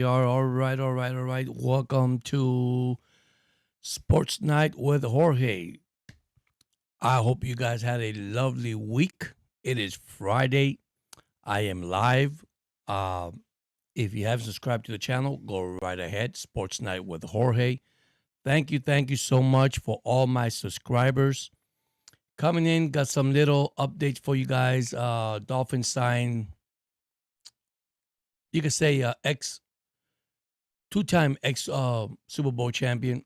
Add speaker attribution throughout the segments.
Speaker 1: All right. Welcome to Sports Night with Jorge. I hope you guys had a lovely week. It is Friday. I am live. Um, if you haven't subscribed to the channel, go right ahead. Sports Night with Jorge. Thank you so much for all my subscribers coming in. Got some little updates for you guys. Dolphins sign. You could say ex two-time ex Super Bowl champion,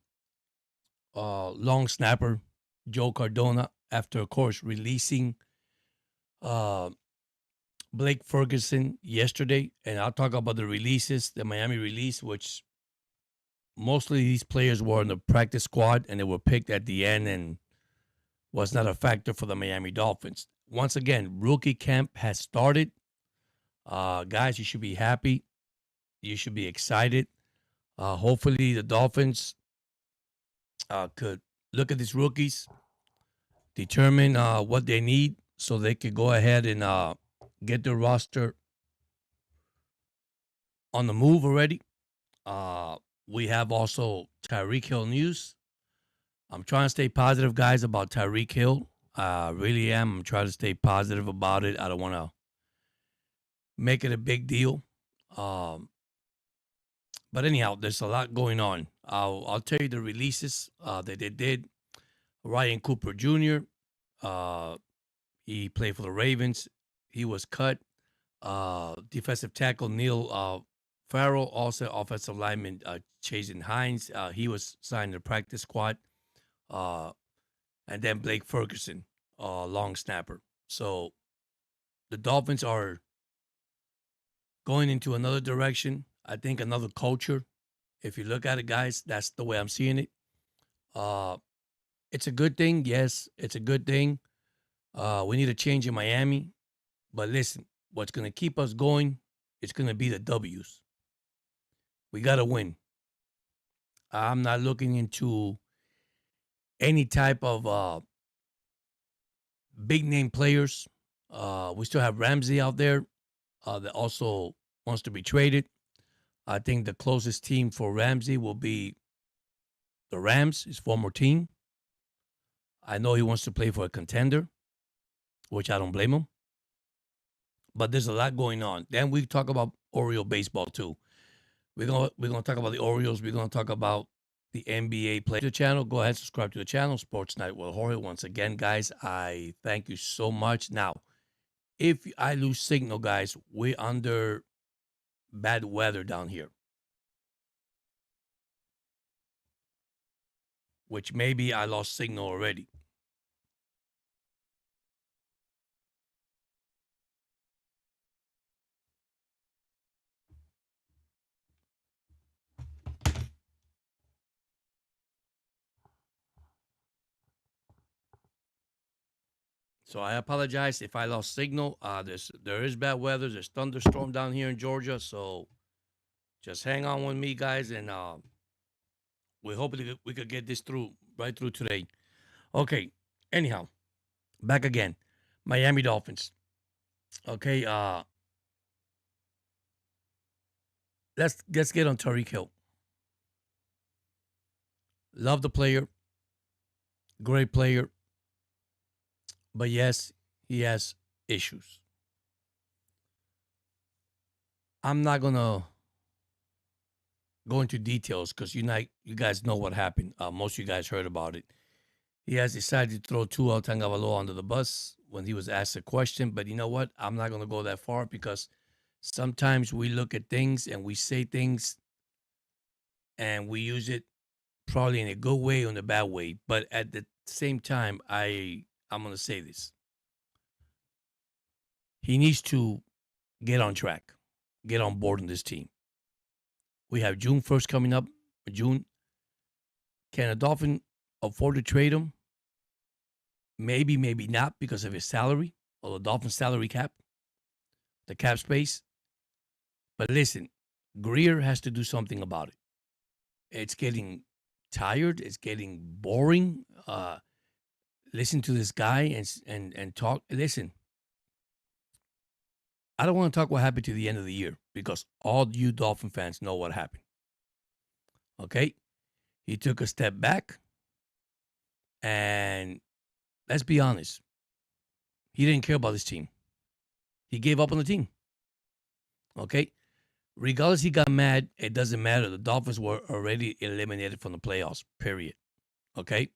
Speaker 1: long snapper Joe Cardona. After, of course, releasing uh, Blake Ferguson yesterday, and I'll talk about the releases, the Miami release, which mostly these players were in the practice squad and they were picked at the end and was not a factor for the Miami Dolphins. Once again, rookie camp has started. Guys, you should be happy. You should be excited. Hopefully, the Dolphins could look at these rookies, determine what they need so they could go ahead and get their roster on the move already. We have also Tyreek Hill news. I'm trying to stay positive, guys, about Tyreek Hill. Really am. I'm trying to stay positive about it. I don't want to make it a big deal. Um, but anyhow, there's a lot going on. I'll tell you the releases that they did. Ryan Cooper Jr. He played for the Ravens. He was cut. Defensive tackle Neil Farrell, also offensive lineman Chasen Hines. He was signed to the practice squad. Uh, and then Blake Ferguson, long snapper. So the Dolphins are going into another direction. I think another culture. If you look at it, guys, that's the way I'm seeing it. Uh, it's a good thing. Yes, it's a good thing. We need a change in Miami. But listen, what's going to keep us going, it's going to be the W's. We got to win. I'm not looking into any type of big name players. We still have Ramsey out there that also wants to be traded. I think the closest team for Ramsey will be the Rams, his former team. I know he wants to play for a contender, which I don't blame him. But there's a lot going on. Then we talk about Oriole baseball too. We're gonna talk about the Orioles. We're gonna talk about the NBA play. The channel. Go ahead, subscribe to the channel. Sports Night with Jorge. Once again, guys, I thank you so much. Now, if I lose signal, guys, we're under bad weather down here, which maybe I lost signal already. So I apologize if I lost signal. There is bad weather. There's thunderstorm down here in Georgia. So just hang on with me, guys, and we hopefully we could get this through right through today. Okay. Anyhow, back again. Miami Dolphins. Okay. Let's get on Tyreek Hill. Love the player. Great player. But yes, he has issues. I'm not gonna go into details because you guys know what happened. Most of you guys heard about it. He has decided to throw Tua Tagovailoa under the bus when he was asked a question. But you know what? I'm not gonna go that far because sometimes we look at things and we say things and we use it probably in a good way or in a bad way. But at the same time, I'm gonna say this. He needs to get on track, get on board in this team. We have June 1st coming up. June. Can a Dolphin afford to trade him? Maybe, maybe not because of his salary or the Dolphin salary cap, the cap space. But listen, Greer has to do something about it. It's getting tired. It's getting boring. Listen to this guy and talk. Listen, I don't want to talk what happened to the end of the year because all you Dolphin fans know what happened. Okay? He took a step back, and let's be honest, he didn't care about his team. He gave up on the team. Okay? Regardless, he got mad. It doesn't matter. The Dolphins were already eliminated from the playoffs, period. Okay?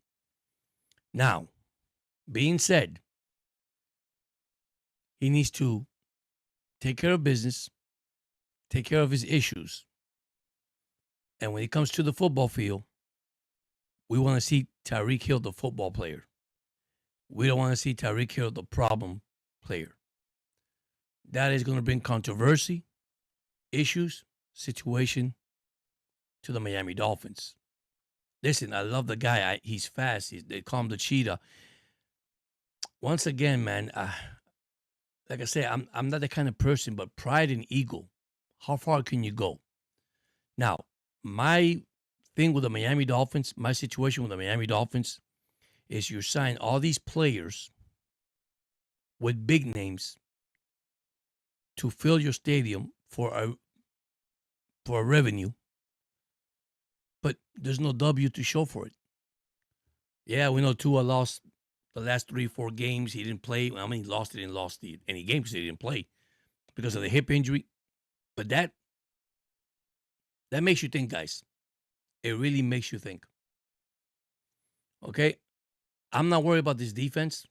Speaker 1: Now, being said, he needs to take care of business, take care of his issues. And when it comes to the football field, we want to see Tyreek Hill, the football player. We don't want to see Tyreek Hill, the problem player. That is going to bring controversy, issues, situation to the Miami Dolphins. Listen, I love the guy. He's fast. They call him the cheetah. Once again, man, like I say, I'm not that kind of person, but pride and ego, how far can you go? Now, my thing with the Miami Dolphins, my situation with the Miami Dolphins is you sign all these players with big names to fill your stadium for a revenue, but there's no W to show for it. Yeah, we know Tua lost the last 3-4 games. He didn't play. I mean, he lost any games because he didn't play because of the hip injury. But that makes you think, guys. It really makes you think. Okay? I'm not worried about this defense.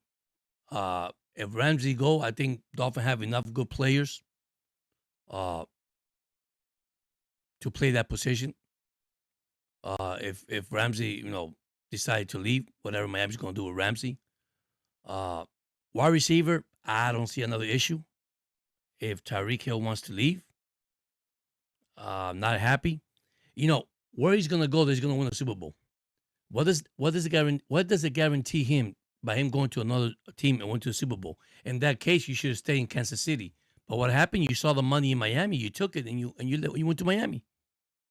Speaker 1: If Ramsey go, I think Dolphins have enough good players to play that position. If Ramsey, decide to leave, whatever Miami's going to do with Ramsey. Wide receiver, I don't see another issue. If Tyreek Hill wants to leave, I'm not happy. Where he's going to go, he's going to win a Super Bowl. What does it guarantee him by him going to another team and went to the Super Bowl? In that case, you should have stayed in Kansas City. But what happened? You saw the money in Miami, you took it, and you went to Miami.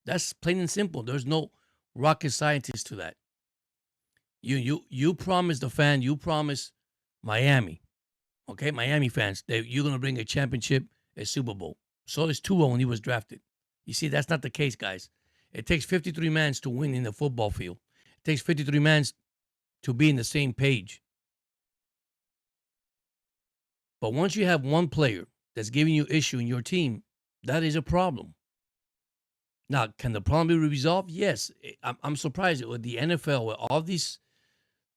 Speaker 1: That's plain and simple. There's no rocket scientist to that. You promised the fan, you promised Miami, okay, Miami fans, that you're gonna bring a championship, a Super Bowl. So is Tua when he was drafted. You see, that's not the case, guys. It takes 53 men to win in the football field. It takes 53 men to be in the same page. But once you have one player that's giving you issue in your team, that is a problem. Now, can the problem be resolved? Yes. I'm surprised with the NFL, with all these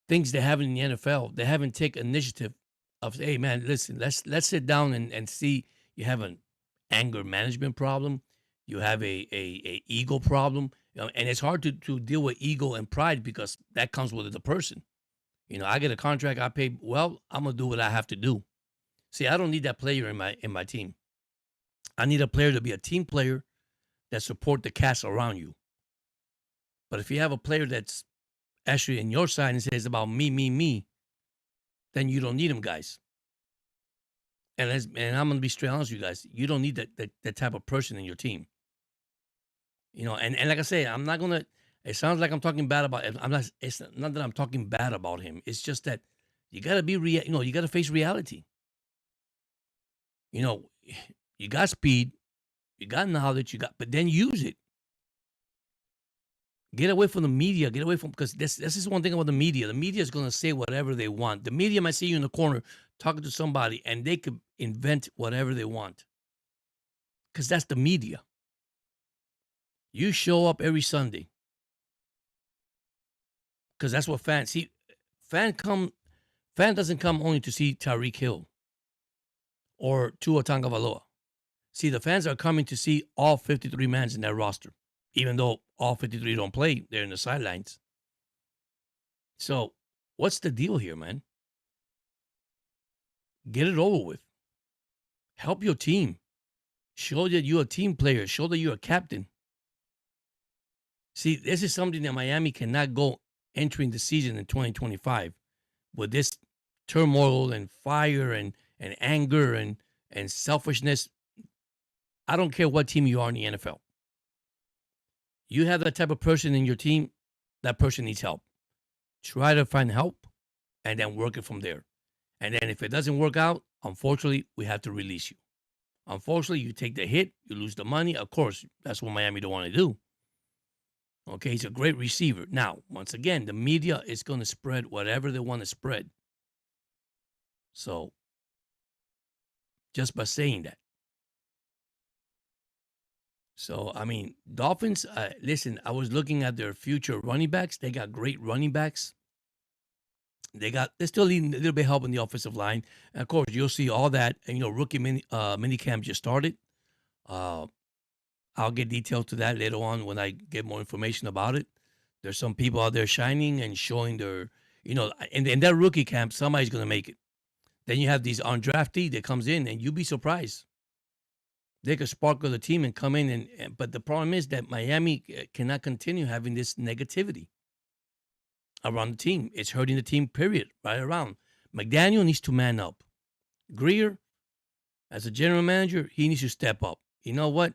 Speaker 1: things they have in the NFL, they haven't taken initiative of, hey, man, listen, let's sit down and see. You have an anger management problem. You have a ego problem. And it's hard to deal with ego and pride because that comes with the person. I get a contract, I pay, well, I'm going to do what I have to do. See, I don't need that player in my team. I need a player to be a team player that support the cast around you. But if you have a player that's actually in your side and says about me, then you don't need him, guys. And I'm going to be straight honest with you guys. You don't need that type of person in your team. And like I say, I'm not going to, it sounds like I'm talking bad about him. It's not that I'm talking bad about him. It's just that you got to be, you got to face reality. You got speed, you got knowledge, but then use it. Get away from the media. Because this is one thing about the media. The media is going to say whatever they want. The media might see you in the corner talking to somebody, and they could invent whatever they want. Because that's the media. You show up every Sunday. Because that's what fans see. Fan doesn't come only to see Tyreek Hill or Tua Tagovailoa. See, the fans are coming to see all 53 men in that roster, even though all 53 don't play. They're in the sidelines. So what's the deal here, man? Get it over with. Help your team. Show that you're a team player. Show that you're a captain. See, this is something that Miami cannot go entering the season in 2025 with this turmoil and fire and anger and selfishness. I don't care what team you are in the NFL. You have that type of person in your team, that person needs help. Try to find help and then work it from there. And then if it doesn't work out, unfortunately, we have to release you. Unfortunately, you take the hit, you lose the money. Of course, that's what Miami don't want to do. Okay, he's a great receiver. Now, once again, the media is going to spread whatever they want to spread. So, just by saying that. So, I mean, Dolphins, listen, I was looking at their future running backs. They got great running backs. They still need a little bit of help in the offensive line. And of course, you'll see all that. And, rookie mini camp just started. Uh, I'll get details to that later on when I get more information about it. There's some people out there shining and showing their, in that rookie camp, somebody's going to make it. Then you have these undrafted that comes in, and you'd be surprised. They could sparkle the team and come in, but the problem is that Miami cannot continue having this negativity around the team. It's hurting the team, period, right around. McDaniel needs to man up. Greer, as a general manager, he needs to step up. You know what?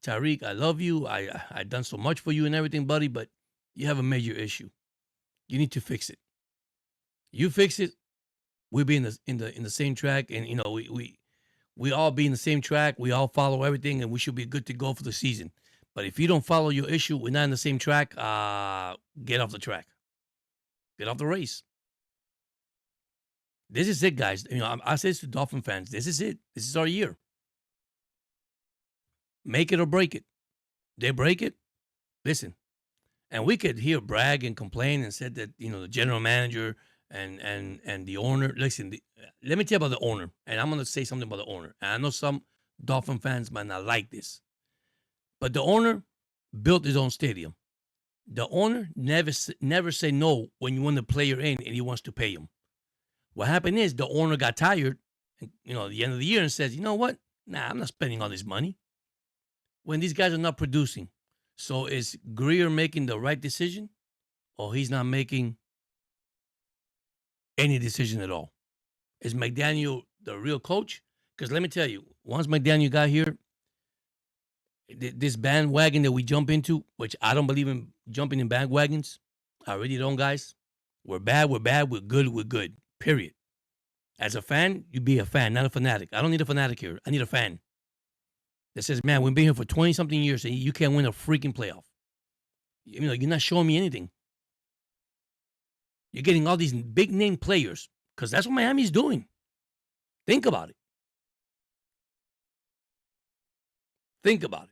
Speaker 1: Tyreek, I love you. I done so much for you and everything, buddy, but you have a major issue. You need to fix it. You fix it, we'll be in the same track, and we all be in the same track. We all follow everything, and we should be good to go for the season. But if you don't follow your issue, we're not in the same track. Get off the track. Get off the race. This is it, guys. I say this to Dolphin fans. This is it. This is our year. Make it or break it. They break it. Listen, and we could hear brag and complain and said that the general manager and the owner. Listen, let me tell you about the owner, and I'm going to say something about the owner. And I know some Dolphin fans might not like this, but the owner built his own stadium. The owner never say no when you want the player in and he wants to pay him. What happened is the owner got tired, at the end of the year, and says, you know what? Nah, I'm not spending all this money when these guys are not producing. So is Greer making the right decision, or he's not making any decision at all? Is McDaniel the real coach? Because let me tell you, once McDaniel got here, this bandwagon that we jump into, which I don't believe in jumping in bandwagons. I really don't, guys. We're bad, we're good. Period. As a fan, you be a fan, not a fanatic. I don't need a fanatic here. I need a fan that says, man, we've been here for 20-something years and you can't win a freaking playoff. You're not showing me anything. You're getting all these big-name players because that's what Miami's doing. Think about it. Think about it.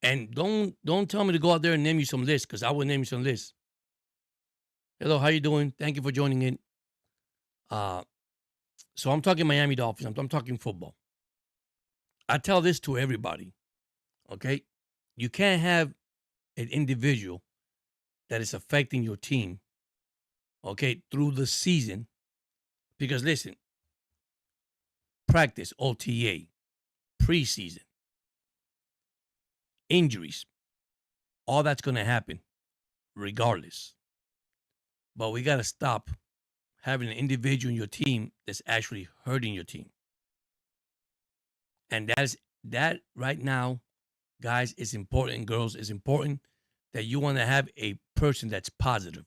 Speaker 1: And don't tell me to go out there and name you some lists, because I will name you some lists. Hello, how you doing? Thank you for joining in. So I'm talking Miami Dolphins. I'm talking football. I tell this to everybody, okay? You can't have an individual that is affecting your team, okay, through the season. Because listen, practice, OTA, preseason, injuries, all that's going to happen regardless. But we got to stop having an individual in your team that's actually hurting your team. And that right now, guys, is important. Girls, is important that you want to have a person that's positive.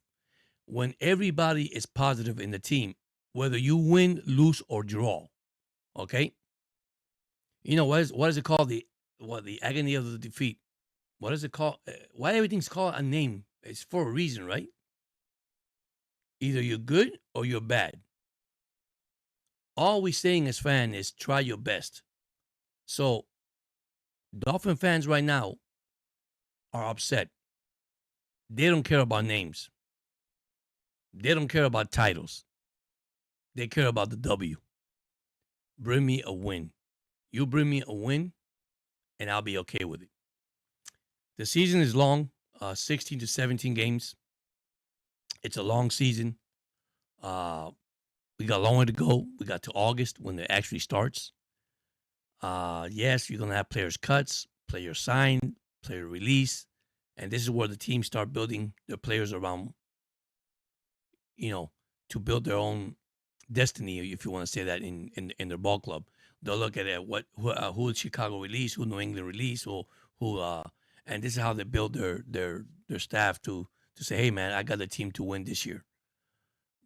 Speaker 1: When everybody is positive in the team, whether you win, lose, or draw, okay? What is it called? The agony of the defeat. What is it called? Why everything's called a name? It's for a reason, right? Either you're good or you're bad. All we're saying as fans is try your best. So, Dolphin fans right now are upset. They don't care about names. They don't care about titles. They care about the W. Bring me a win. You bring me a win, and I'll be okay with it. The season is long, 16 to 17 games. It's a long season. We got a long way to go. We got to August when it actually starts. Yes, you're going to have players cuts, player sign, player release. And this is where the teams start building their players around, to build their own destiny, if you want to say that, in their ball club. They'll look at it, who Chicago release, who New England release, and this is how they build their staff to say, hey, man, I got a team to win this year.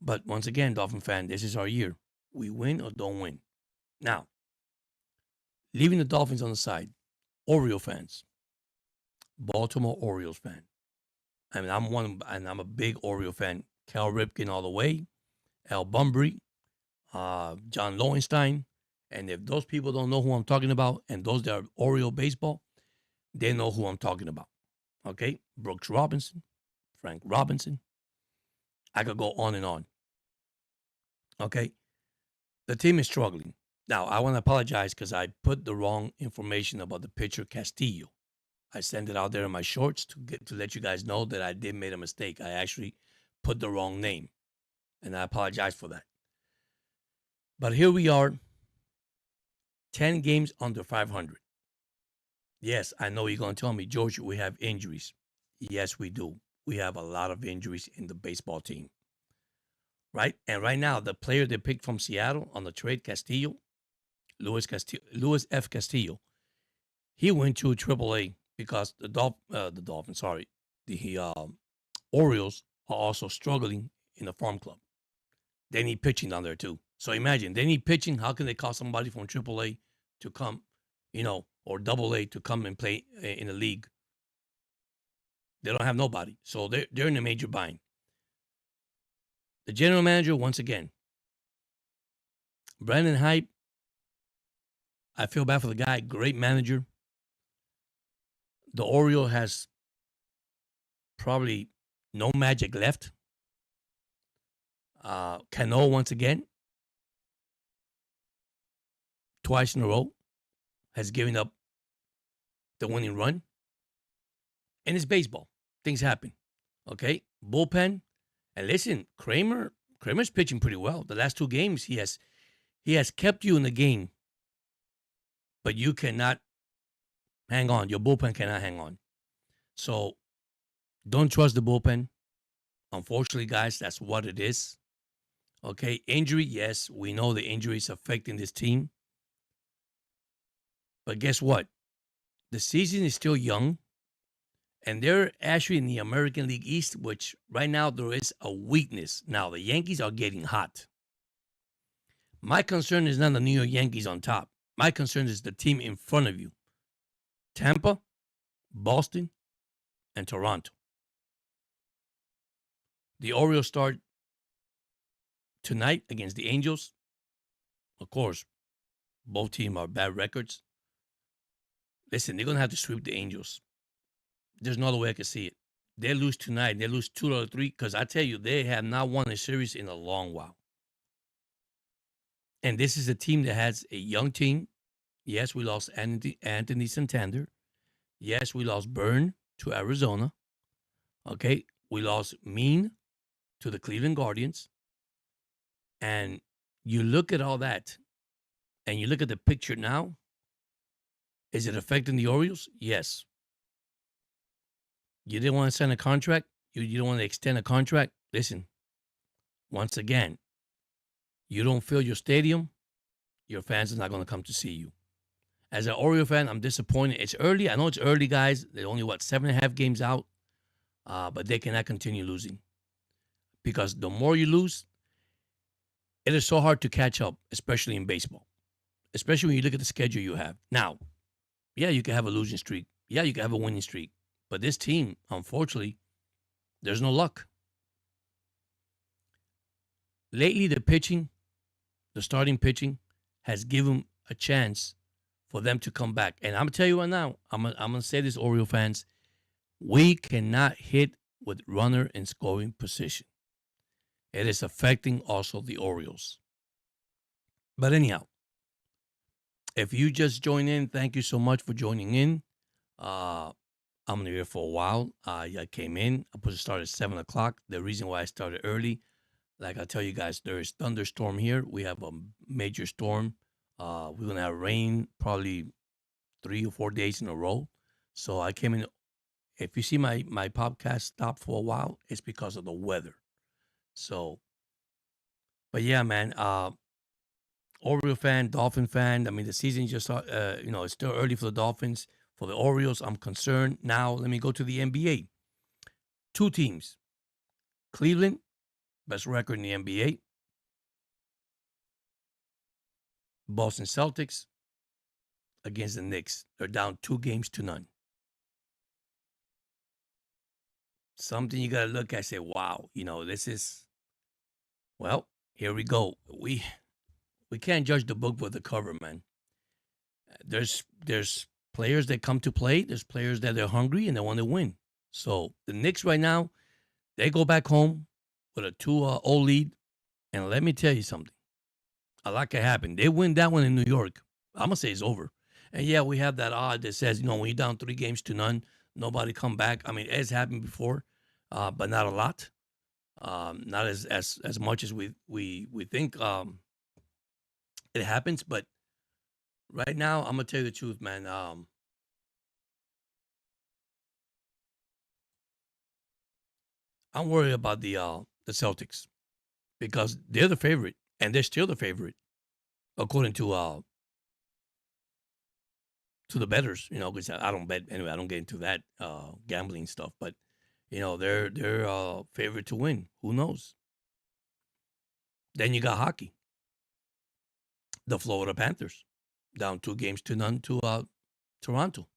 Speaker 1: But once again, Dolphin fan, this is our year. We win or don't win. Now, Leaving the Dolphins on the side, Oriole fans, Baltimore Orioles fan. I mean, I'm a big Oriole fan. Cal Ripken all the way, Al Bunbury, John Lowenstein. And if those people don't know who I'm talking about, and those that are Oriole baseball, they know who I'm talking about. Okay? Brooks Robinson, Frank Robinson. I could go on and on. Okay? The team is struggling. Now, I want to apologize because I put the wrong information about the pitcher Castillo. I sent it out there in my shorts to let you guys know that I did make a mistake. I actually put the wrong name, and I apologize for that. But here we are, 10 games under 500. Yes, I know you're going to tell me, George, we have injuries. Yes, we do. We have a lot of injuries in the baseball team, right? And right now, the player they picked from Seattle on the trade, Castillo, Luis F. Castillo, he went to AAA because the Dolphins, sorry, the Orioles are also struggling in the farm club. They need pitching down there too. So imagine they need pitching. How can they call somebody from AAA to come, or AA to come and play in the league? They don't have nobody. So they're in a major bind. The general manager, once again, Brandon Hype, I feel bad for the guy. Great manager. The Oriole has probably no magic left. Cano, once again, twice in a row, has given up the winning run. And it's baseball. Things happen. Okay? Bullpen. And listen, Kramer's pitching pretty well. The last two games, he has kept you in the game, but you cannot hang on. Your bullpen cannot hang on. So don't trust the bullpen. Unfortunately, guys, that's what it is. Okay, injury, yes, we know the injury is affecting this team. But guess what? The season is still young. And they're actually in the American League East, which right now there is a weakness. Now, the Yankees are getting hot. My concern is not the New York Yankees on top. My concern is the team in front of you. Tampa, Boston, and Toronto. The Orioles start tonight against the Angels. Of course, both teams are bad records. Listen, they're going to have to sweep the Angels. There's no other way I can see it. They lose tonight. They lose 2 out of 3 because I tell you, they have not won a series in a long while. And this is a team that has a young team. Yes, we lost Anthony Santander. Yes, we lost Byrne to Arizona. Okay, we lost Mean to the Cleveland Guardians. And you look at all that, and you look at the picture now. Is it affecting the Orioles? Yes. You didn't want to sign a contract? You don't want to extend a contract? Listen, once again, you don't fill your stadium, your fans are not going to come to see you. As an Oriole fan, I'm disappointed. It's early. I know it's early, guys. They're only, 7.5 games out? But they cannot continue losing. Because the more you lose, it is so hard to catch up, especially in baseball. Especially when you look at the schedule you have. Now, yeah, you can have a losing streak. Yeah, you can have a winning streak. But this team, unfortunately, there's no luck. Lately, the starting pitching, has given a chance for them to come back. And I'm going to tell you right now, I'm going to say this, Oriole fans, we cannot hit with runner in scoring position. It is affecting also the Orioles. But anyhow, if you just joined in, thank you so much for joining in. I'm here for a while. I came in. I put to start at 7 o'clock. The reason why I started early, like I tell you guys, there is thunderstorm here. We have a major storm. We're going to have rain probably 3 or 4 days in a row. So I came in. If you see my podcast stop for a while, it's because of the weather. So, but yeah, man, Oriole fan, Dolphin fan. I mean, the season just, it's still early for the Dolphins. For the Orioles, I'm concerned. Now, let me go to the NBA. 2 teams. Cleveland, best record in the NBA. Boston Celtics, against the Knicks. They're down 2 games to none. Something you got to look at. Say, wow, this is well. Here we go. We can't judge the book with the cover, man. There's players that come to play. There's players that are hungry and they want to win. So the Knicks right now, they go back home with a 2-0 lead. And let me tell you something. A lot can happen. They win that one in New York. I'm gonna say it's over. And yeah, we have that odd that says, when you're down 3 games to none, nobody come back. I mean, it's happened before, but not a lot. Not as much as we think it happens. But right now, I'm gonna tell you the truth, man. I'm worried about the Celtics because they're the favorite and they're still the favorite according to the betters. Because I don't bet anyway. I don't get into that gambling stuff, but they're favorite to win. Who knows? Then you got hockey. The Florida Panthers down 2 games to none to Toronto.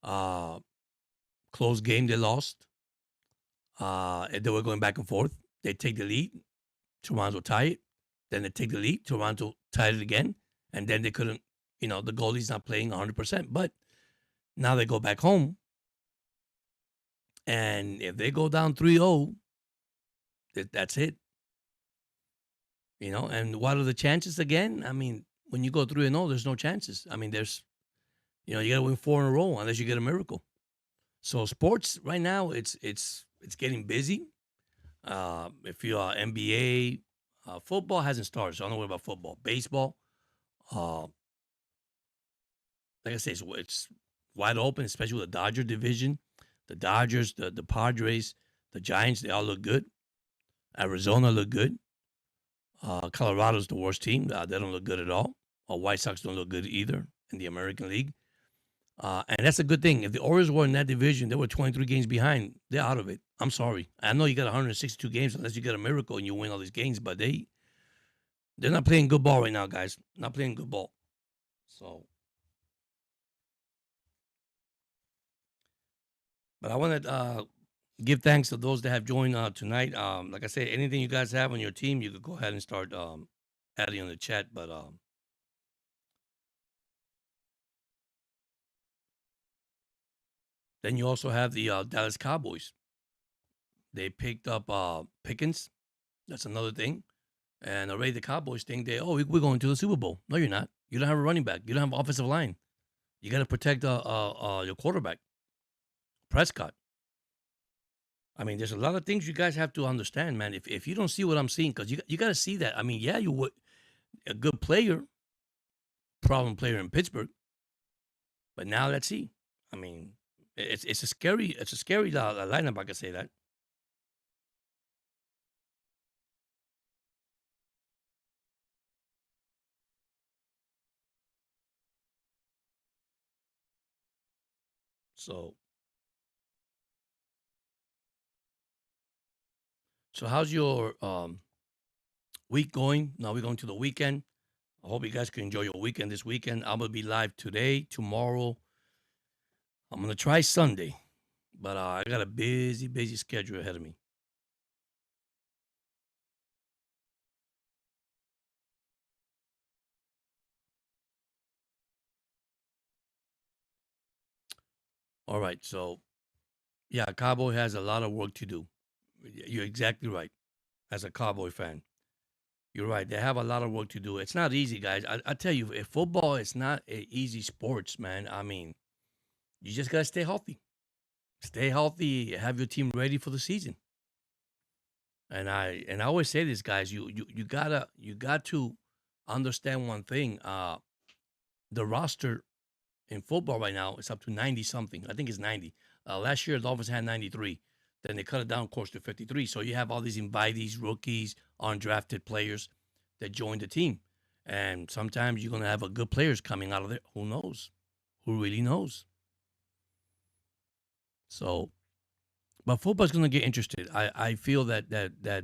Speaker 1: Uh, Close game, they lost. And they were going back and forth. They take the lead. Toronto tie it. Then they take the lead. Toronto tied it again. And then they couldn't, the goalie's not playing 100%. But now they go back home. And if they go down 3-0, that's it. And what are the chances again? I mean, when you go 3-0, there's no chances. I mean, you got to win 4 in a row unless you get a miracle. So sports right now, it's getting busy. If you are NBA, football hasn't started, so I don't know about football. Baseball, uh, like I say, it's wide open, especially with the Dodger division. The Dodgers, the Padres, the Giants, they all look good. Arizona look good. Colorado's the worst team. They don't look good at all. White Sox don't look good either in the American League. And that's a good thing. If the Orioles were in that division, they were 23 games behind. They're out of it. I'm sorry. I know you got 162 games unless you get a miracle and you win all these games, but they're not playing good ball right now, guys. Not playing good ball. So, but I want to give thanks to those that have joined tonight. Like I said, anything you guys have on your team, you could go ahead and start adding on the chat. But then you also have the Dallas Cowboys. They picked up Pickens. That's another thing. And already the Cowboys think we're going to the Super Bowl. No, you're not. You don't have a running back. You don't have an offensive line. You got to protect your quarterback, Prescott. I mean, there's a lot of things you guys have to understand, man. If you don't see what I'm seeing, because you got to see that. I mean, yeah, you were a good player, problem player in Pittsburgh, but now let's see. I mean, it's a scary lineup. I can say that. So, how's your week going? Now we're going to the weekend. I hope you guys can enjoy your weekend this weekend. I'm gonna be live today, tomorrow. I'm gonna try Sunday, but I got a busy schedule ahead of me. All right, so yeah, Cowboy has a lot of work to do. You're exactly right. As a Cowboy fan, you're right. They have a lot of work to do. It's not easy, guys. I tell you, if football is not a easy sports, man. I mean, you just gotta stay healthy. Stay healthy. Have your team ready for the season. And I always say this, guys. You got to understand one thing. The roster in football right now is up to 90 something. I think it's 90. Last year, the Dolphins had 93. Then they cut it down, of course, to 53. So you have all these invitees, rookies, undrafted players that join the team. And sometimes you're going to have a good players coming out of there. Who knows? Who really knows? So, but football's going to get interested. I feel that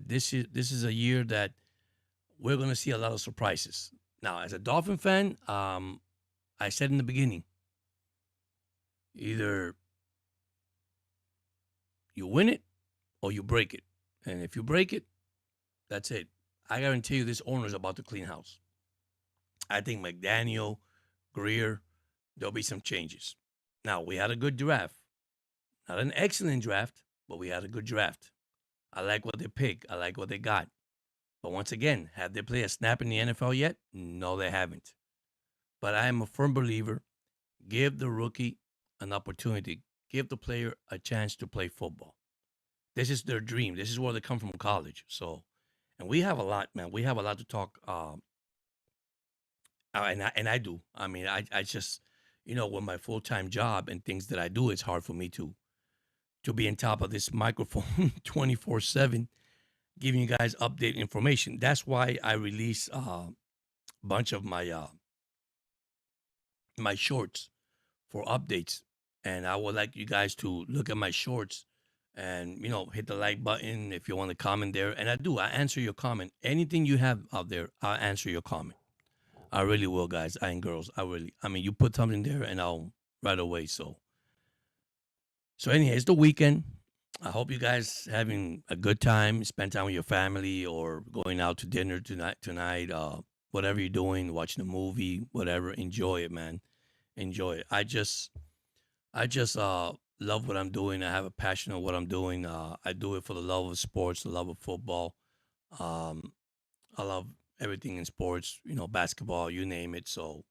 Speaker 1: this is a year that we're going to see a lot of surprises. Now, as a Dolphin fan, I said in the beginning, either you win it or you break it. And if you break it, that's it. I guarantee you this owner is about to clean house. I think McDaniel, Greer, there'll be some changes. Now, we had a good draft. Not an excellent draft, but we had a good draft. I like what they picked. I like what they got. But once again, have they played a snap in the NFL yet? No, they haven't. But I am a firm believer. Give the rookie an opportunity. Give the player a chance to play football. This is their dream. This is where they come from college. So, and we have a lot, man. We have a lot to talk. And I do. I mean, I just, with my full time job and things that I do, it's hard for me to be on top of this microphone 24/7, giving you guys updated information. That's why I release a bunch of my shorts for updates, and I would like you guys to look at my shorts and hit the like button if you want to comment there. And I do. I answer your comment. Anything you have out there, I'll answer your comment. I really will, guys and girls. I mean, you put something there, and I'll right away. So anyway, it's the weekend. I hope you guys having a good time, spend time with your family, or going out to dinner tonight. Whatever you're doing, watching a movie, whatever. Enjoy it, man. Enjoy it. I just love what I'm doing. I have a passion of what I'm doing. I do it for the love of sports, the love of football. Um, I love everything in sports, basketball, you name it. So,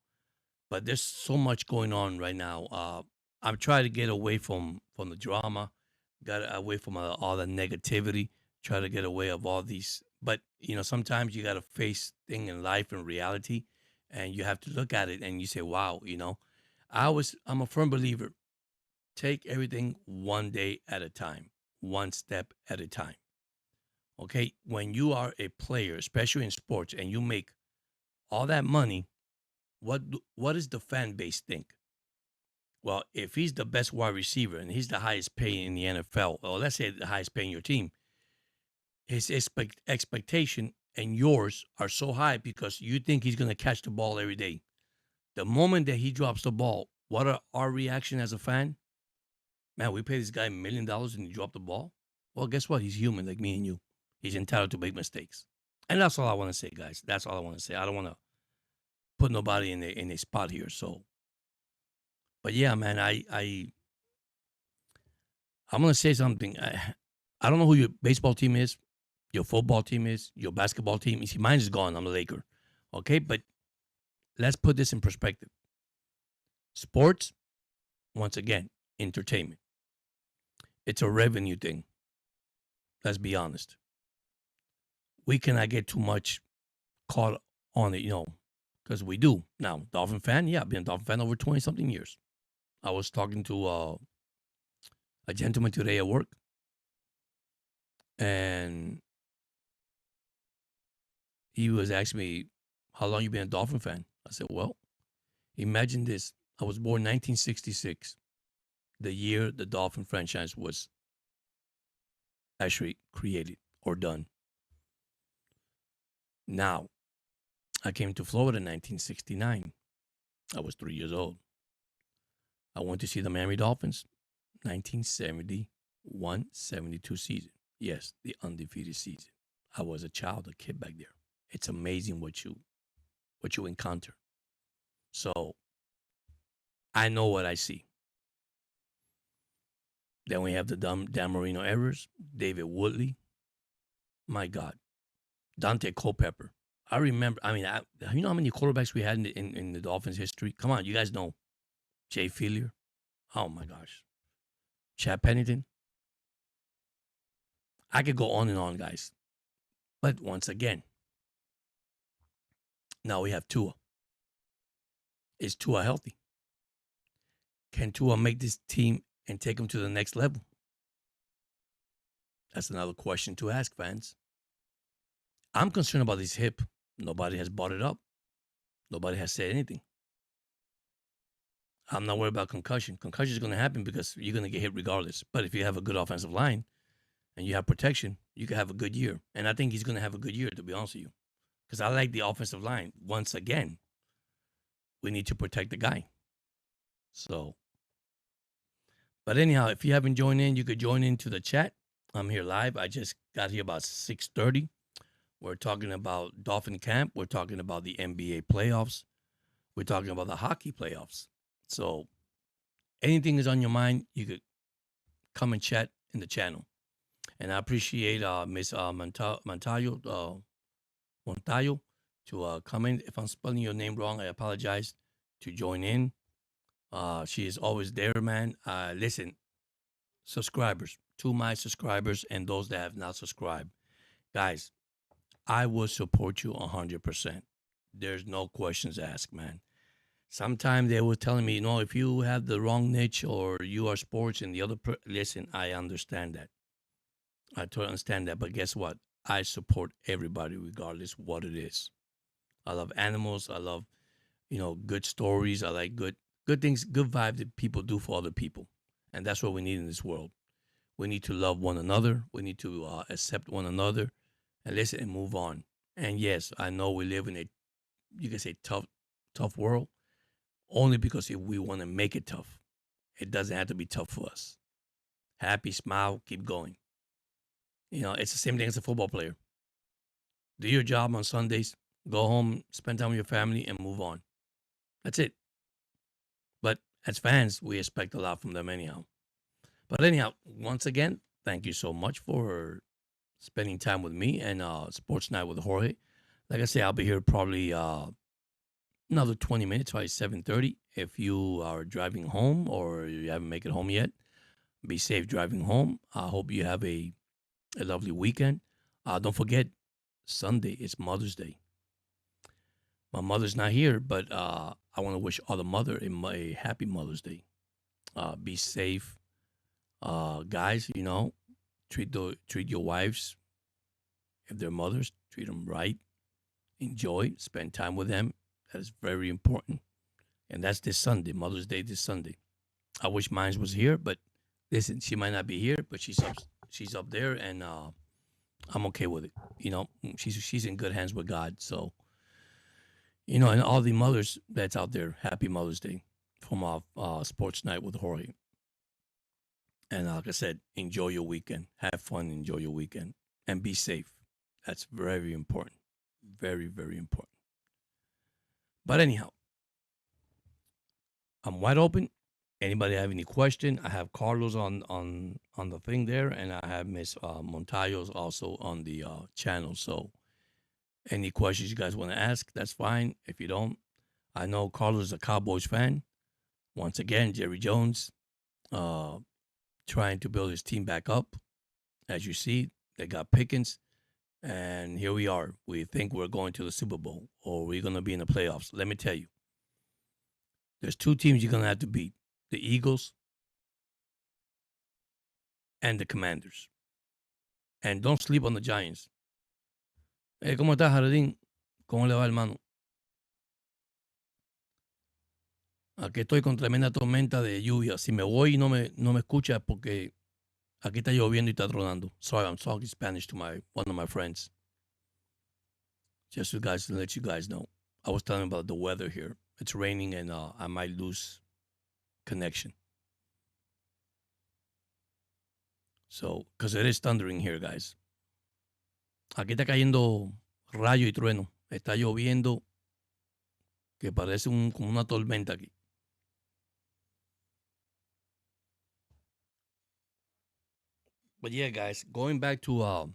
Speaker 1: but there's so much going on right now. I'm trying to get away from the drama, got away from all the negativity. Try to get away of all these. But sometimes you got to face thing in life and reality, and you have to look at it and you say, "Wow." I'm a firm believer. Take everything one day at a time, one step at a time. Okay, when you are a player, especially in sports, and you make all that money, what does the fan base think? Well, if he's the best wide receiver and he's the highest paying in the NFL, or let's say the highest paying your team, his expectation and yours are so high because you think he's going to catch the ball every day. The moment that he drops the ball, what are our reaction as a fan? Man, we pay this guy $1 million and he dropped the ball. Well, guess what? He's human like me and you. He's entitled to make mistakes. And that's all I want to say, guys. That's all I want to say. I don't want to put nobody in a spot here. So, but yeah, man, I'm gonna say something. I don't know who your baseball team is, your football team is, your basketball team. You see, mine is gone. I'm a Laker. Okay, but let's put this in perspective. Sports, once again, entertainment. It's a revenue thing. Let's be honest. We cannot get too much caught on it, because we do. Now, Dolphin fan, yeah, I've been a Dolphin fan over 20 something years. I was talking to a gentleman today at work, and he was asking me, how long you been a Dolphin fan? I said, well, imagine this. I was born 1966, the year the Dolphin franchise was actually created or done. Now, I came to Florida in 1969. I was 3 years old. I went to see the Miami Dolphins, 1971-72 season. Yes, the undefeated season. I was a child, a kid back there. It's amazing what you encounter. So I know what I see. Then we have the Dan Marino errors, David Woodley. My God, Dante Culpepper. I remember. I mean, you know how many quarterbacks we had in the Dolphins history? Come on, you guys know. Jay Fillier. Oh my gosh. Chad Pennington. I could go on and on, guys. But once again, now we have Tua. Is Tua healthy? Can Tua make this team and take them to the next level? That's another question to ask, fans. I'm concerned about his hip. Nobody has brought it up. Nobody has said anything. I'm not worried about concussion. Concussion is going to happen because you're going to get hit regardless. But if you have a good offensive line and you have protection, you can have a good year. And I think he's going to have a good year, to be honest with you, because I like the offensive line once again. we need to protect the guy. So, but anyhow, if you haven't joined in, you could join into the chat. I'm here live. I just got here about 6:30. We're talking about Dolphin camp. We're talking about the NBA playoffs. We're talking about the hockey playoffs. So anything is on your mind, you could come and chat in the channel. And I appreciate Miss Montayo to come in. If I'm spelling your name wrong, I apologize. To join in. She is always there, man. Listen, subscribers, to my subscribers and those that have not subscribed. Guys, I will support you 100%. There's no questions asked, man. Sometimes they were telling me, if you have the wrong niche or you are sports and the other, listen, I understand that. I totally understand that. But guess what? I support everybody regardless what it is. I love animals. I love, good stories. I like good things, good vibe that people do for other people. And that's what we need in this world. We need to love one another. We need to accept one another and listen and move on. And yes, I know we live in a, you can say, tough world, only because if we want to make it tough, it doesn't have to be tough for us. Happy, smile, keep going. It's the same thing as a football player. Do your job on Sundays, go home, spend time with your family, and move on. That's it. But as fans, we expect a lot from them anyhow. But anyhow, once again, thank you so much for spending time with me and Sports Night with Jorge. Like I say, I'll be here probably another 20 minutes, probably 7:30. If you are driving home or you haven't made it home yet, be safe driving home. I hope you have a lovely weekend. Don't forget, Sunday is Mother's Day. My mother's not here, but I want to wish all the mother a happy Mother's Day. Be safe, guys. Treat your wives, if they're mothers, treat them right. Enjoy, spend time with them. That is very important. And that's this Sunday, Mother's Day this Sunday. I wish mine was here, but listen, she might not be here, but she's up there, and I'm okay with it. She's in good hands with God. So, and all the mothers that's out there, happy Mother's Day from our Sports Night with Jorge. And like I said, enjoy your weekend. Have fun, enjoy your weekend, and be safe. That's very important. Very, very important. But anyhow, I'm wide open. Anybody have any question? I have Carlos on the thing there, and I have Miss Montayo's also on the channel. So any questions you guys want to ask, that's fine. If you don't, I know Carlos is a Cowboys fan. Once again, Jerry Jones trying to build his team back up. As you see, they got Pickens, and here we are. We think we're going to the Super Bowl or we're going to be in the playoffs. Let me tell you, there's two teams you're going to have to beat: the Eagles and the Commanders. And don't sleep on the Giants. ¿Cómo estás, Jardín? ¿Cómo le va, hermano? Aquí estoy con tremenda tormenta de lluvia. Si me voy y no me escuchas porque aquí está lloviendo y está tronando. Sorry, I'm talking Spanish to one of my friends. Just to let you guys know. I was telling about the weather here. It's raining and I might lose connection. So, because it is thundering here, guys. Aquí está cayendo rayo y trueno. Está lloviendo que parece como una tormenta aquí. But yeah, guys, going back to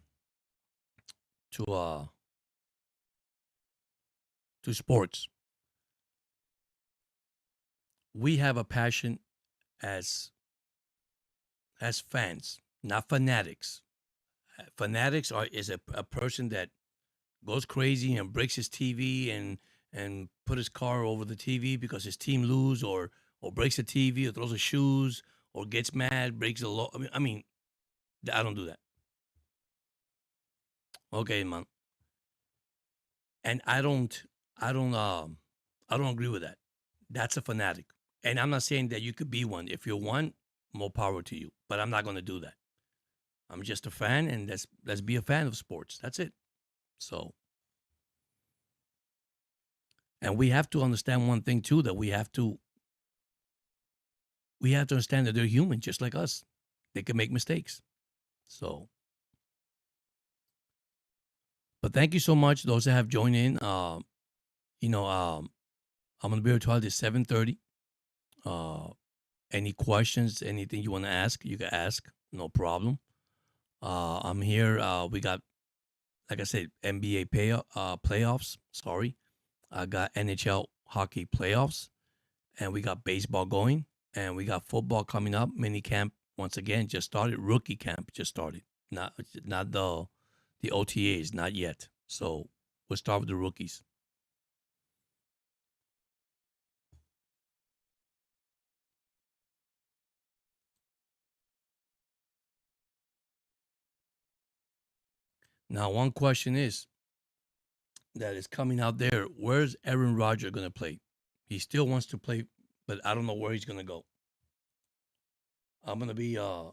Speaker 1: sports, we have a passion as fans, not fanatics. Fanatics is a person that goes crazy and breaks his TV and put his car over the TV because his team lose, or breaks the TV, or throws his shoes, or gets mad, breaks the law. I mean, I don't do that. Okay, man. And I don't agree with that. That's a fanatic. And I'm not saying that you could be one. If you're one, more power to you. But I'm not going to do that. I'm just a fan, and let's be a fan of sports. That's it. So, And we have to understand one thing too, that we have to understand that they're human just like us. They can make mistakes. So, but thank you so much those that have joined in. You know, I'm gonna be here till 7:30. Uh, any questions, anything you want to ask, you can ask. No problem. I'm here. We got, like I said, NBA playoffs. Sorry, I got NHL hockey playoffs, and we got baseball going, and we got football coming up. Mini camp once again just started. Rookie camp just started. Not the OTAs, not yet. So we'll start with the rookies. Now, one question is that is coming out there. Where's Aaron Rodgers going to play? He still wants to play, but I don't know where he's going to go. I'm gonna be uh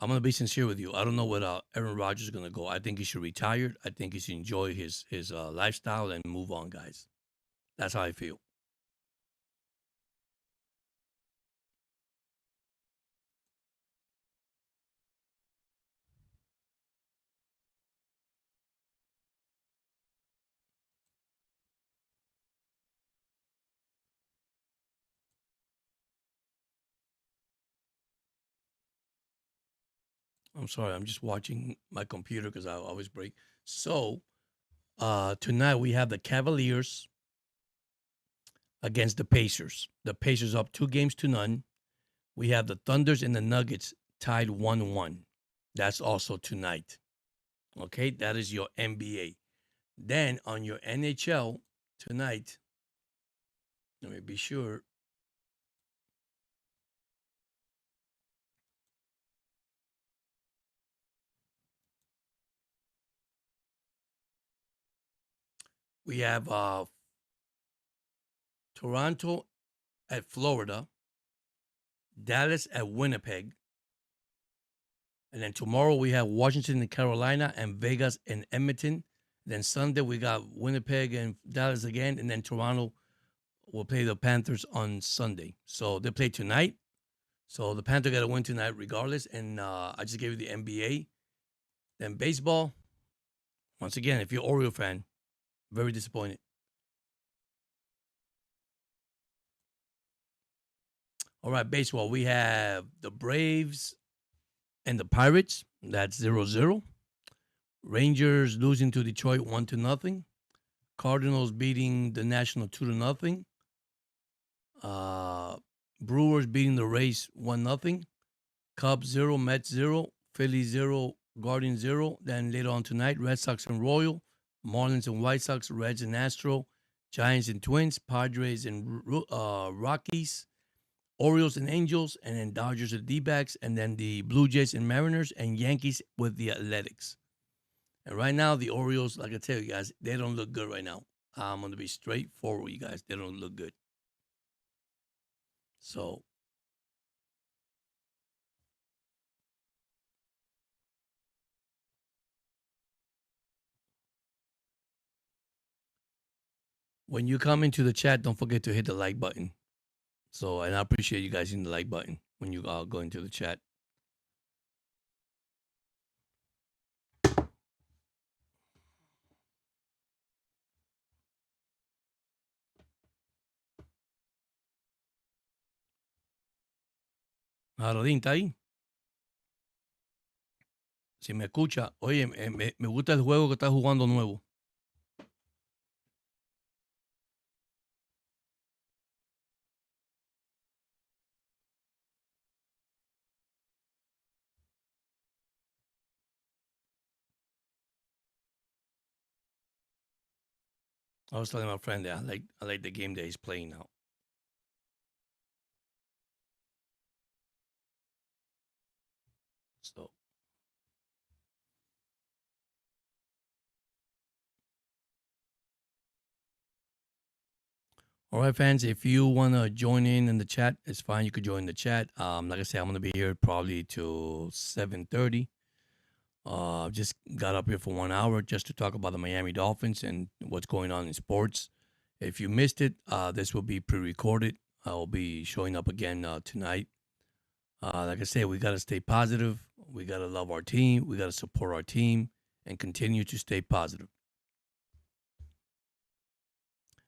Speaker 1: I'm gonna be sincere with you. I don't know where Aaron Rodgers is gonna go. I think he should retire. I think he should enjoy his lifestyle and move on, guys. That's how I feel. I'm sorry. I'm just watching my computer because I always break. So tonight we have the Cavaliers against the Pacers. The Pacers up 2 games to none. We have the Thunders and the Nuggets tied 1-1. That's also tonight. Okay, that is your NBA. Then on your NHL tonight, let me be sure. We have Toronto at Florida, Dallas at Winnipeg, and then tomorrow we have Washington and Carolina and Vegas and Edmonton. Then Sunday we got Winnipeg and Dallas again, and then Toronto will play the Panthers on Sunday. So they play tonight. So the Panthers got to win tonight regardless. And I just gave you the NBA. Then baseball. Once again, if you're an Oriole fan, very disappointed. All right, baseball. We have the Braves and the Pirates. That's 0-0. Rangers losing to Detroit 1-0. Cardinals beating the National 2-0. Uh, Brewers beating the Rays 1-0. Cubs 0, Mets 0, Phillies 0, Guardians 0. Then later on tonight, Red Sox and Royal, Marlins and White Sox, Reds and Astro, Giants and Twins, Padres and Rockies, Orioles and Angels, and then Dodgers and D-backs, and then the Blue Jays and Mariners, and Yankees with the Athletics. And right now, the Orioles, like I tell you guys, they don't look good right now. I'm going to be straightforward with you guys. They don't look good. So, when you come into the chat, don't forget to hit the like button. So, and I appreciate you guys hitting the like button when you go into the chat. Jarodín, ¿está ahí? Si me escucha, oye, me gusta el juego que está jugando nuevo. I was telling my friend that I like the game that he's playing now. So, all right, fans, if you want to join in the chat, it's fine. You could join the chat. Like I said, I'm going to be here probably till 7:30. Just got up here for 1 hour just to talk about the Miami Dolphins and what's going on in sports. If you missed it, this will be pre-recorded. I will be showing up again tonight. Like I said, we got to stay positive. We got to love our team. We got to support our team and continue to stay positive.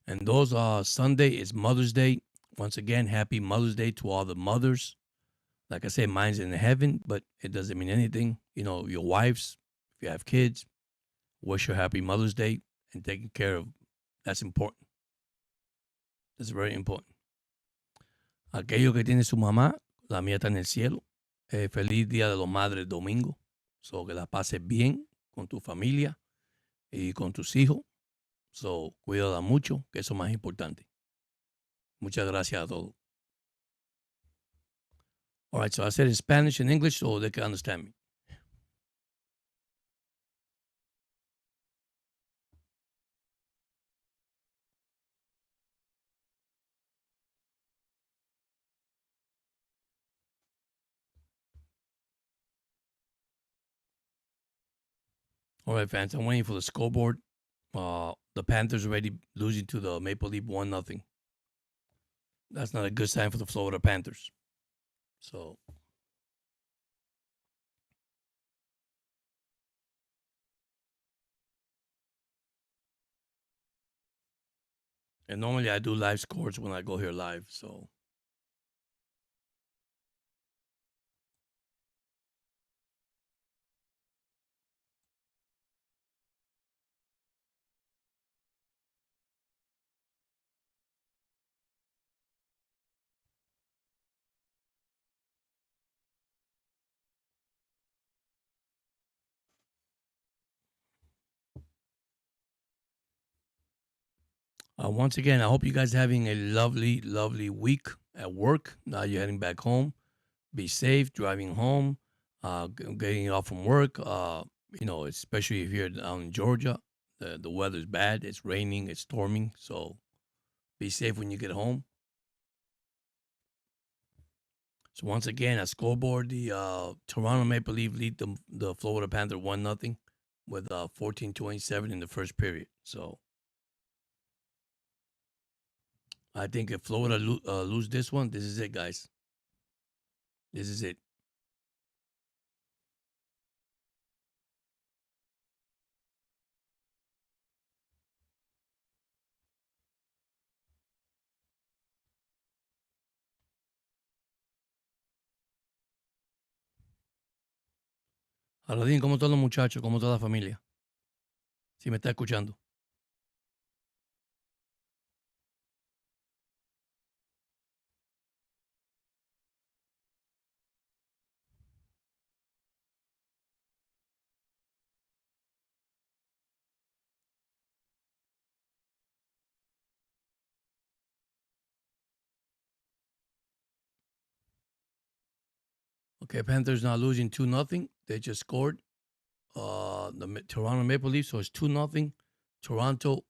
Speaker 1: And those Sunday is Mother's Day. Once again, happy Mother's Day to all the mothers. Like I said, mine's in heaven, but it doesn't mean anything. You know, your wives, if you have kids, wish you happy Mother's Day and taking care of. That's important. That's very important. Aquello que tiene su mamá, la mía está en el cielo. Feliz Día de los Madres domingo. So que la pases bien con tu familia y con tus hijos. So cuídala mucho, que eso es más importante. Muchas gracias a todos. All right, so I said in Spanish and English so they can understand me. All right, fans, I'm waiting for the scoreboard. The Panthers already losing to the Maple Leaf 1-0. That's not a good sign for the Florida Panthers. So, and normally I do live scores when I go here live. So, once again, I hope you guys are having a lovely, lovely week at work. Now you're heading back home. Be safe driving home, getting off from work. You know, especially if you're down in Georgia, the weather's bad. It's raining. It's storming. So be safe when you get home. So once again, at scoreboard, the Toronto Maple Leaf lead the Florida Panther 1-0 with 14:27 in the first period. So I think if Florida lose this one, this is it, guys. This is it. Aladín, ¿cómo están los muchachos? ¿Cómo está la familia? Si me está escuchando. Okay, Panthers not losing 2-0. They just scored. The Toronto Maple Leafs, so it's 2-0. Toronto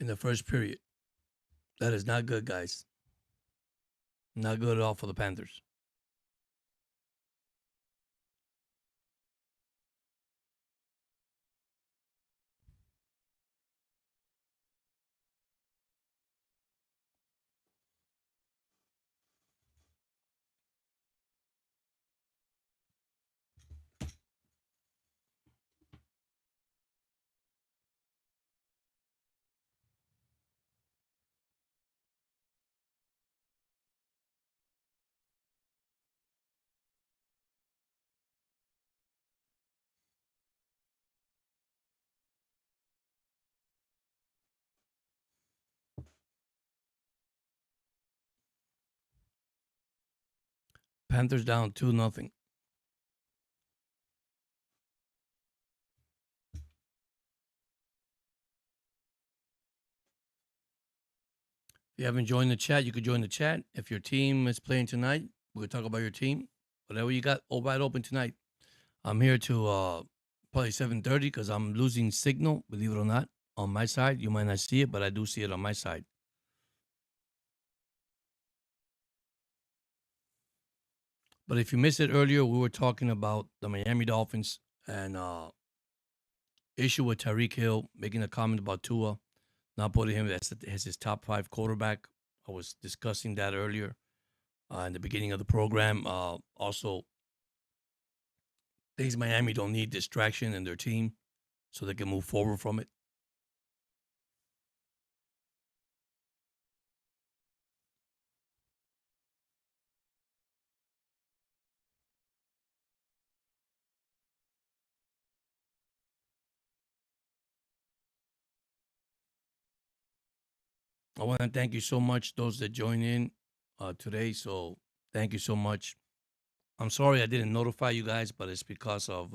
Speaker 1: in the first period. That is not good, guys. Not good at all for the Panthers. Panthers down 2-0. If you haven't joined the chat, you could join the chat. If your team is playing tonight, we could talk about your team. Whatever you got, all wide open tonight. I'm here to probably 7:30 because I'm losing signal, believe it or not, on my side. You might not see it, but I do see it on my side. But if you missed it earlier, we were talking about the Miami Dolphins and issue with Tyreek Hill making a comment about Tua, not putting him as his top five quarterback. I was discussing that earlier in the beginning of the program. Also, thinks Miami don't need distraction in their team so they can move forward from it. I want to thank you so much, those that joined in today. So thank you so much. I'm sorry I didn't notify you guys, but it's because of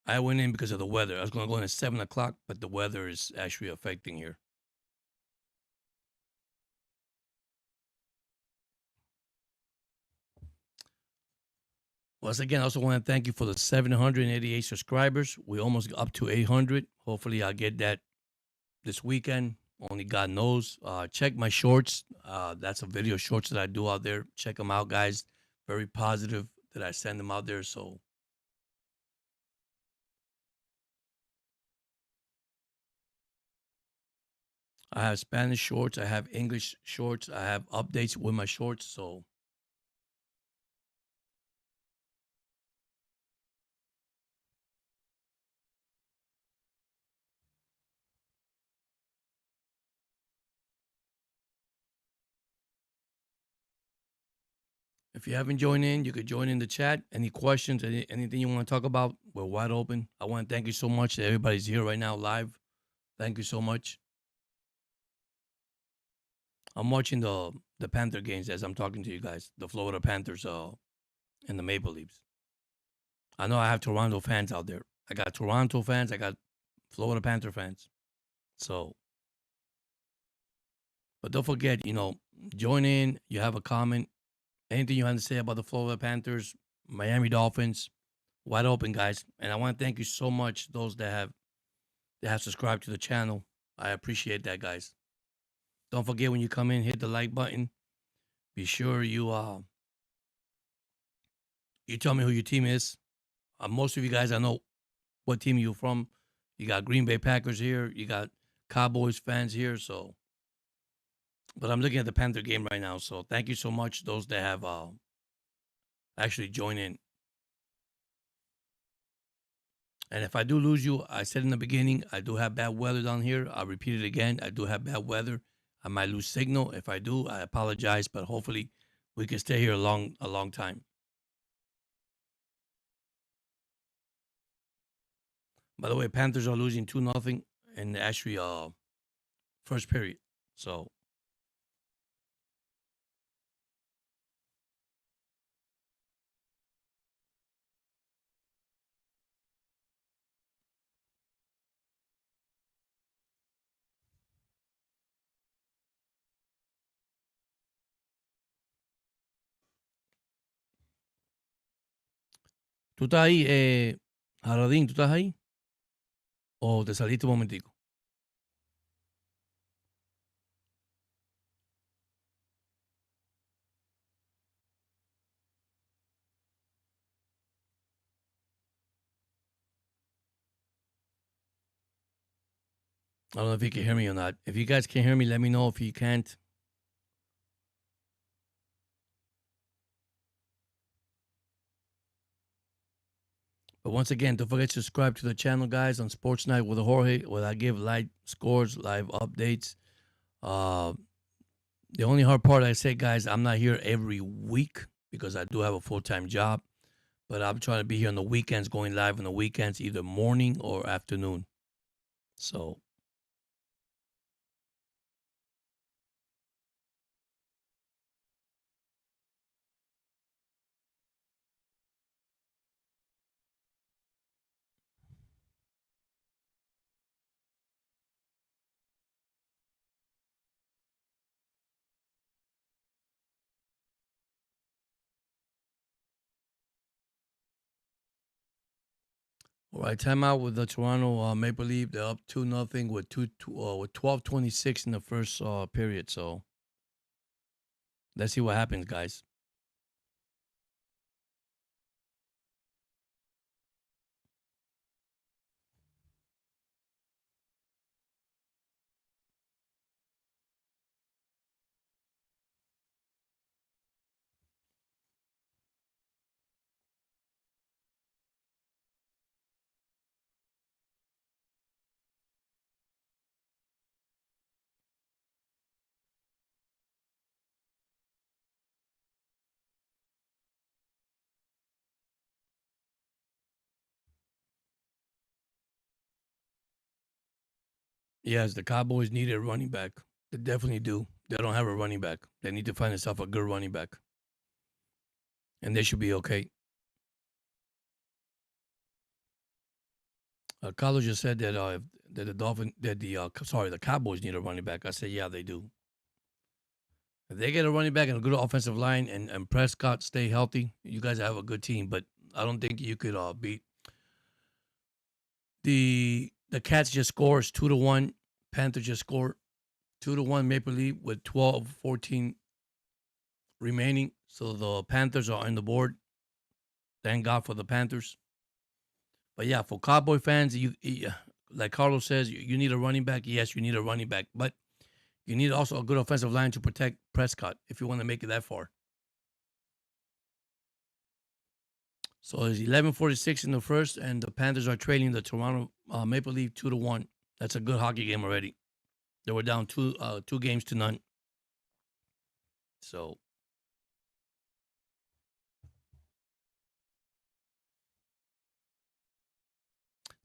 Speaker 1: I went in because of the weather. I was going to go in at 7 o'clock, but the weather is actually affecting here. Once again, I also want to thank you for the 788 subscribers. We almost up to 800. Hopefully, I'll get that this weekend. Only God knows. Check my shorts. That's a video shorts that I do out there. Check them out, guys. Very positive that I send them out there. So I have Spanish shorts. I have English shorts. I have updates with my shorts. So if you haven't joined in, you could join in the chat. Any questions, anything you want to talk about, we're wide open. I want to thank you so much that everybody's here right now live. Thank you so much. I'm watching the Panther games as I'm talking to you guys. The Florida Panthers and the Maple Leafs. I know I have Toronto fans out there. I got Toronto fans. I got Florida Panther fans. So, but don't forget, join in. You have a comment. Anything you want to say about the Florida Panthers, Miami Dolphins, wide open, guys. And I want to thank you so much, those that have subscribed to the channel. I appreciate that, guys. Don't forget when you come in, hit the like button. Be sure you tell me who your team is. Most of you guys, I know what team you're from. You got Green Bay Packers here. You got Cowboys fans here. So, but I'm looking at the Panther game right now. So thank you so much, those that have actually joined in. And if I do lose you, I said in the beginning, I do have bad weather down here. I'll repeat it again. I do have bad weather. I might lose signal. If I do, I apologize. But hopefully, we can stay here a long time. By the way, Panthers are losing 2-0 in actually first period. So tú estás ahí, Jaradín, ¿tú estás ahí? ¿O te saliste un momentico? I don't know if you can hear me or not. If you guys can hear me, let me know. If you can't, but once again, don't forget to subscribe to the channel, guys, on Sports Night with Jorge, where I give live scores, live updates. Uh, the only hard part, I say, guys, I'm not here every week because I do have a full-time job, but I'm trying to be here on the weekends, going live on the weekends, either morning or afternoon. So, all right, timeout with the Toronto Maple Leaf. They're up 2-0 with 12:26 in the first period. So Let's see what happens, guys. Yes, the Cowboys need a running back. They definitely do. They don't have a running back. They need to find themselves a good running back, and they should be okay. Carlos just said that the Dolphin that the Cowboys need a running back. I said, yeah, they do. If they get a running back and a good offensive line and Prescott stay healthy, you guys have a good team. But I don't think you could beat the Cats. Just scores 2-1. Panthers just scored 2-1. Maple Leaf with 12-14 remaining. So the Panthers are on the board. Thank God for the Panthers. But yeah, for Cowboy fans, like Carlos says, you need a running back. Yes, you need a running back, but you need also a good offensive line to protect Prescott if you want to make it that far. So it's 11:46 in the first, and the Panthers are trailing the Toronto Maple Leaf 2-1. That's a good hockey game already. They were down two games to none. So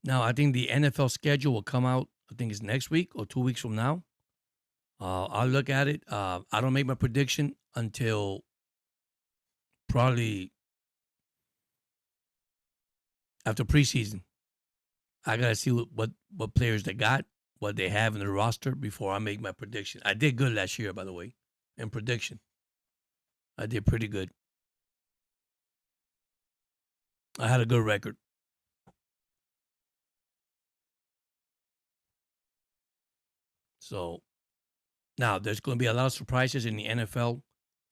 Speaker 1: now I think the NFL schedule will come out. I think it's next week or 2 weeks from now. I'll look at it. I don't make my prediction until probably after preseason. I gotta see what players they got, what they have in the roster before I make my prediction. I did good last year, by the way, in prediction. I did pretty good. I had a good record. So now there's going to be a lot of surprises in the NFL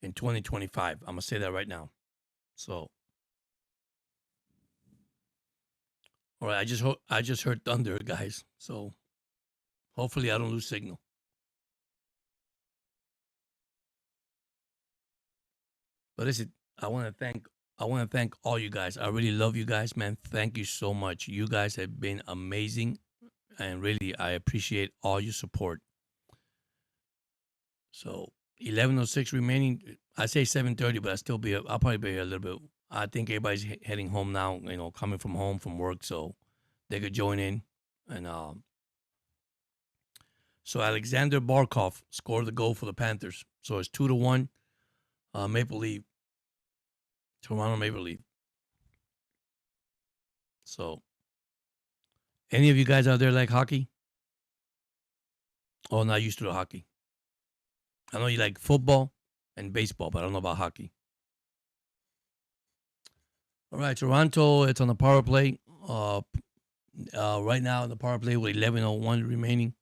Speaker 1: in 2025. I'm gonna say that right now. So all right, I just heard thunder, guys. So hopefully I don't lose signal. But listen, I want to thank all you guys. I really love you guys, man. Thank you so much. You guys have been amazing, and really I appreciate all your support. So 11:06 remaining. I say 7:30, but I'll probably be here a little bit. I think everybody's heading home now. Coming from home from work, so they could join in. And so Alexander Barkov scored the goal for the Panthers. So it's 2-1. Maple Leaf, Toronto Maple Leaf. So any of you guys out there like hockey? Oh, not used to the hockey. I know you like football and baseball, but I don't know about hockey. All right, Toronto. It's on the power play. Right now in the power play with 11:01 remaining.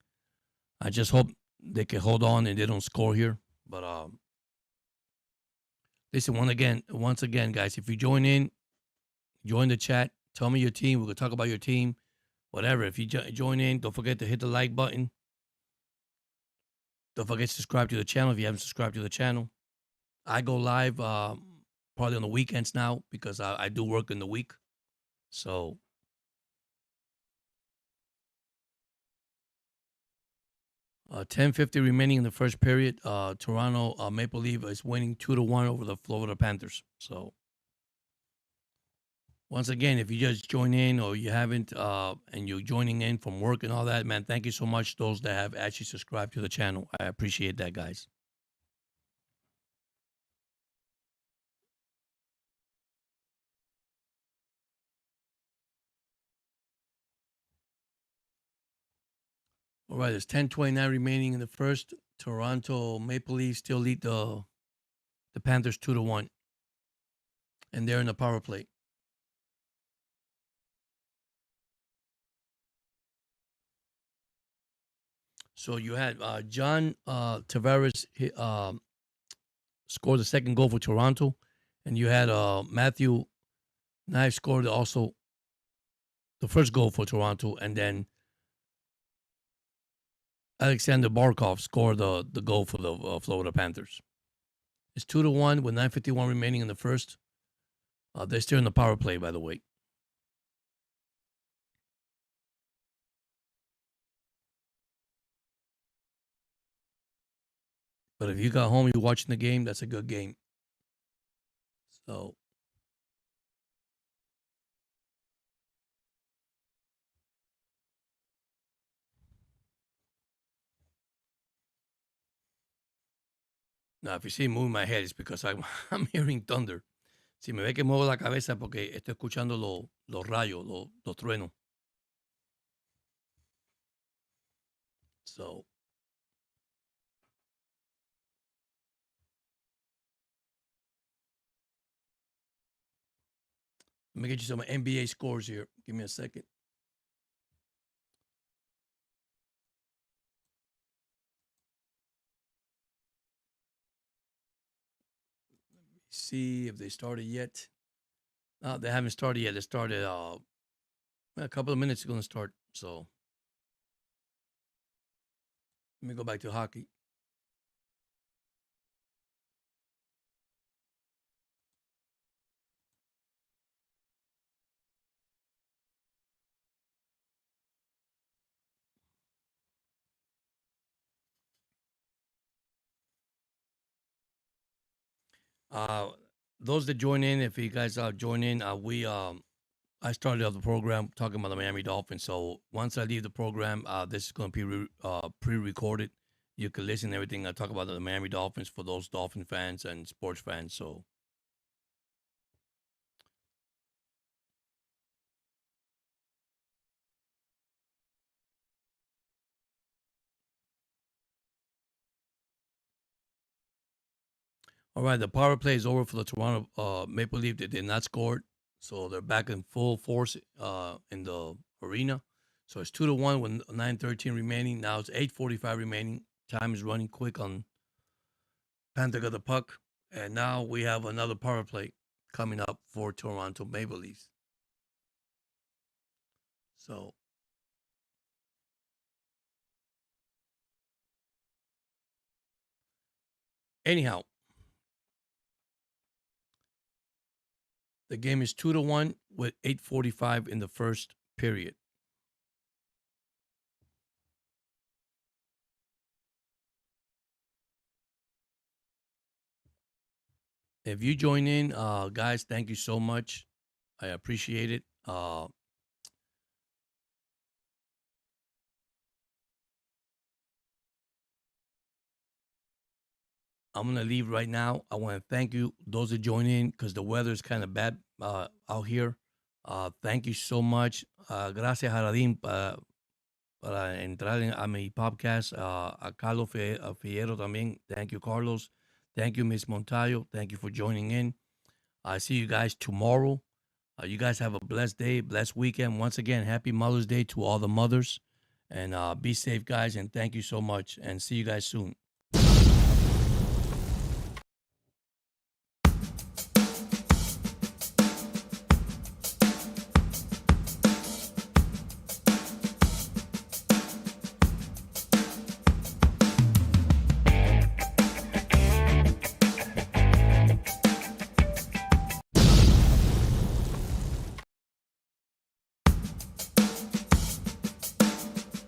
Speaker 1: I just hope they can hold on and they don't score here. But listen, once again, guys, if you join in, join the chat. Tell me your team. We can talk about your team, whatever. If you join in, don't forget to hit the like button. Don't forget to subscribe to the channel if you haven't subscribed to the channel. I go live probably on the weekends now because I do work in the week. So 10:50 remaining in the first period. Toronto Maple Leaf is winning 2-1 over the Florida Panthers. So once again, if you just join in or you haven't and you're joining in from work and all that, man, thank you so much. Those that have actually subscribed to the channel, I appreciate that, guys. All right, there's 10:29 remaining in the first. Toronto Maple Leafs still lead the Panthers 2-1, and they're in the power play. So you had John Tavares scored the second goal for Toronto, and you had Matthew Knife scored also the first goal for Toronto, and then Alexander Barkov scored the goal for the Florida Panthers. It's 2-1 with 9:51 remaining in the first. They're still in the power play, by the way. But if you got home, you're watching the game, that's a good game. So now, if you see me moving my head, it's because I'm hearing thunder. Si me ve que muevo la cabeza porque estoy escuchando los rayos, los truenos. So let me get you some NBA scores here. Give me a second. See if they started yet. No, they haven't started yet. They started a couple of minutes ago to start. So let me go back to hockey. Uh, those that join in, if you guys join in, I started off the program talking about the Miami Dolphins. So once I leave the program, this is going to be pre-recorded. You can listen to everything I talk about the Miami Dolphins for those Dolphin fans and sports fans. So all right, the power play is over for the Toronto Maple Leaf. They did not score, so they're back in full force in the arena. So it's 2-1 with 9:13 remaining. Now it's 8:45 remaining. Time is running quick on Panther got the puck, and now we have another power play coming up for Toronto Maple Leafs. So anyhow, the game is 2-1 with 8:45 in the first period. If you join in, guys, thank you so much. I appreciate it. I'm gonna leave right now. I want to thank you, those that join in, because the weather is kind of bad out here. Thank you so much. Gracias, Jaradín, para entrar a mi podcast. A Carlos Fierro también. Thank you, Carlos. Thank you, Miss Montayo. Thank you for joining in. I see you guys tomorrow. You guys have a blessed day, blessed weekend. Once again, happy Mother's Day to all the mothers. And be safe, guys. And thank you so much. And see you guys soon.